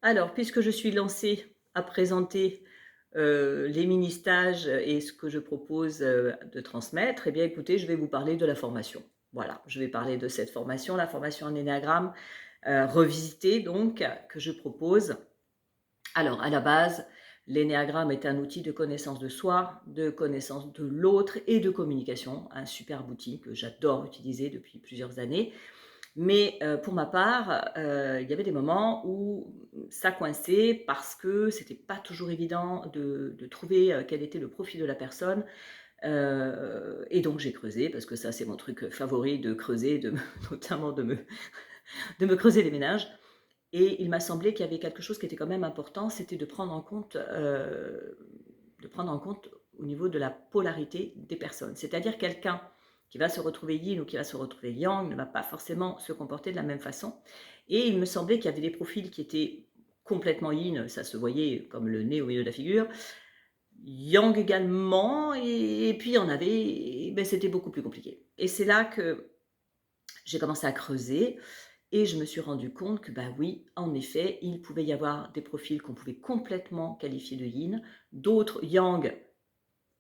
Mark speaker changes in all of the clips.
Speaker 1: Alors, puisque je suis lancée à présenter, les mini-stages et ce que je propose, de transmettre, eh bien, écoutez, je vais vous parler de la formation. Voilà, je vais parler de cette formation, la formation en énéagramme, revisitée donc, que je propose. Alors, à la base, l'énéagramme est un outil de connaissance de soi, de connaissance de l'autre et de communication, un superbe outil que j'adore utiliser depuis plusieurs années. Mais pour ma part, il y avait des moments où ça coinçait parce que c'était pas toujours évident de trouver, quel était le profil de la personne, et donc j'ai creusé parce que ça, c'est mon truc favori de creuser, de me notamment de me creuser les méninges et il m'a semblé qu'il y avait quelque chose qui était quand même important, c'était de prendre en compte au niveau de la polarité des personnes. C'est-à-dire quelqu'un qui va se retrouver yin ou qui va se retrouver yang ne va pas forcément se comporter de la même façon. Et il me semblait qu'il y avait des profils qui étaient complètement yin, ça se voyait comme le nez au milieu de la figure, yang également, et puis il y en avait, ben, c'était beaucoup plus compliqué. Et c'est là que j'ai commencé à creuser et je me suis rendu compte que, bah oui, en effet, il pouvait y avoir des profils qu'on pouvait complètement qualifier de yin, d'autres yang,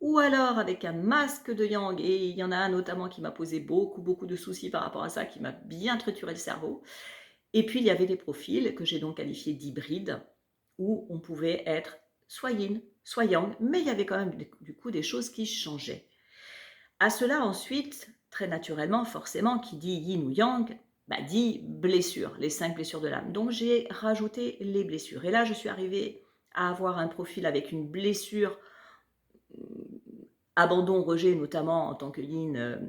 Speaker 1: ou alors avec un masque de yang, et il y en a un notamment qui m'a posé beaucoup, beaucoup de soucis par rapport à ça, qui m'a bien trituré le cerveau. Et puis il y avait des profils que j'ai donc qualifiés d'hybrides, où on pouvait être soit yin, soit yang, mais il y avait quand même du coup des choses qui changeaient. À cela ensuite, très naturellement, forcément, qui dit yin ou yang, bah, dit blessure, les 5 blessures de l'âme. Donc j'ai rajouté les blessures. Et là, je suis arrivée à avoir un profil avec une blessure, abandon, rejet, notamment en tant que yin,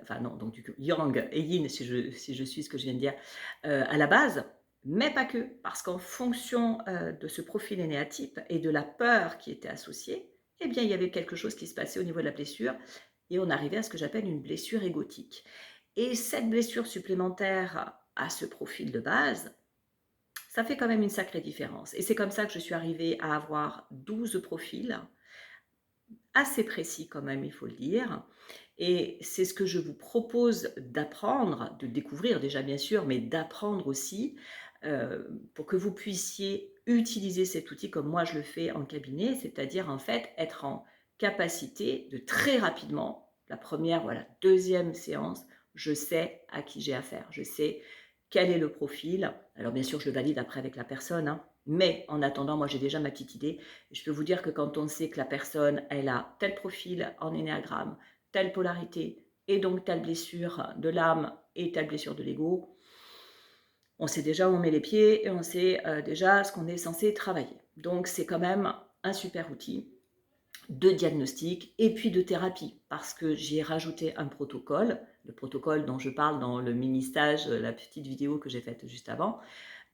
Speaker 1: enfin non, donc du coup yang et yin, si je suis ce que je viens de dire, à la base, mais pas que, parce qu'en fonction, de ce profil énéatype et de la peur qui était associée, eh bien, il y avait quelque chose qui se passait au niveau de la blessure et on arrivait à ce que j'appelle une blessure égotique. Et cette blessure supplémentaire à ce profil de base, ça fait quand même une sacrée différence. Et c'est comme ça que je suis arrivée à avoir 12 profils, assez précis quand même, il faut le dire. Et c'est ce que je vous propose d'apprendre, de découvrir déjà bien sûr, mais d'apprendre aussi, pour que vous puissiez utiliser cet outil comme moi je le fais en cabinet, c'est-à-dire en fait être en capacité de très rapidement, la première, voilà, deuxième séance, je sais à qui j'ai affaire, je sais quel est le profil. Alors bien sûr, je le valide après avec la personne, hein, mais en attendant, moi j'ai déjà ma petite idée. Je peux vous dire que quand on sait que la personne, elle a tel profil en énéagramme, telle polarité et donc telle blessure de l'âme et telle blessure de l'ego, on sait déjà où on met les pieds et on sait déjà ce qu'on est censé travailler. Donc c'est quand même un super outil de diagnostic et puis de thérapie, parce que j'y ai rajouté un protocole, le protocole dont je parle dans le mini-stage, la petite vidéo que j'ai faite juste avant,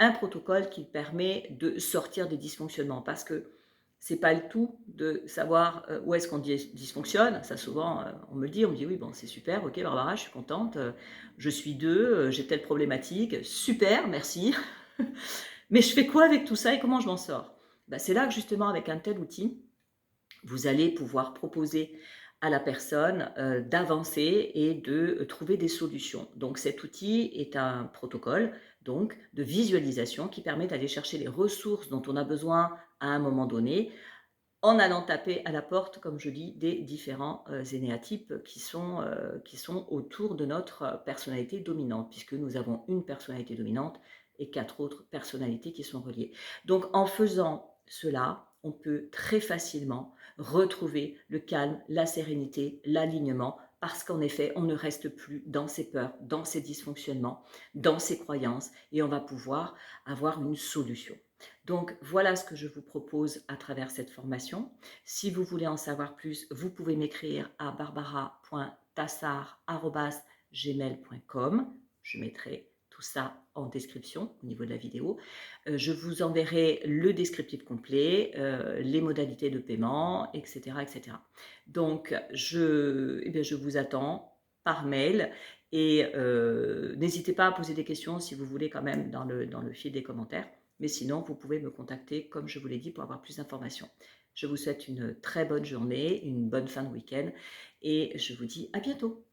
Speaker 1: un protocole qui permet de sortir des dysfonctionnements, parce que c'est pas le tout de savoir où est-ce qu'on dysfonctionne. Ça souvent, on me le dit, on me dit oui, bon, c'est super, ok Barbara, je suis contente, je suis deux, j'ai telle problématique, super, merci. Mais je fais quoi avec tout ça et comment je m'en sors? Ben, c'est là que justement, avec un tel outil, vous allez pouvoir proposer à la personne d'avancer et de trouver des solutions. Donc cet outil est un protocole donc de visualisation qui permet d'aller chercher les ressources dont on a besoin à un moment donné en allant taper à la porte, comme je dis, des différents énéatypes qui sont autour de notre personnalité dominante, puisque nous avons une personnalité dominante et 4 autres personnalités qui sont reliées. Donc en faisant cela, on peut très facilement retrouver le calme, la sérénité, l'alignement, parce qu'en effet, on ne reste plus dans ses peurs, dans ses dysfonctionnements, dans ses croyances, et on va pouvoir avoir une solution. Donc voilà ce que je vous propose à travers cette formation. Si vous voulez en savoir plus, vous pouvez m'écrire à barbara.tassar@gmail.com. Je mettrai tout ça en description au niveau de la vidéo. Je vous enverrai le descriptif complet, les modalités de paiement, etc., etc. Donc eh bien, je vous attends par mail et n'hésitez pas à poser des questions si vous voulez quand même dans le fil des commentaires. Mais sinon, vous pouvez me contacter, comme je vous l'ai dit, pour avoir plus d'informations. Je vous souhaite une très bonne journée, une bonne fin de week-end et je vous dis à bientôt.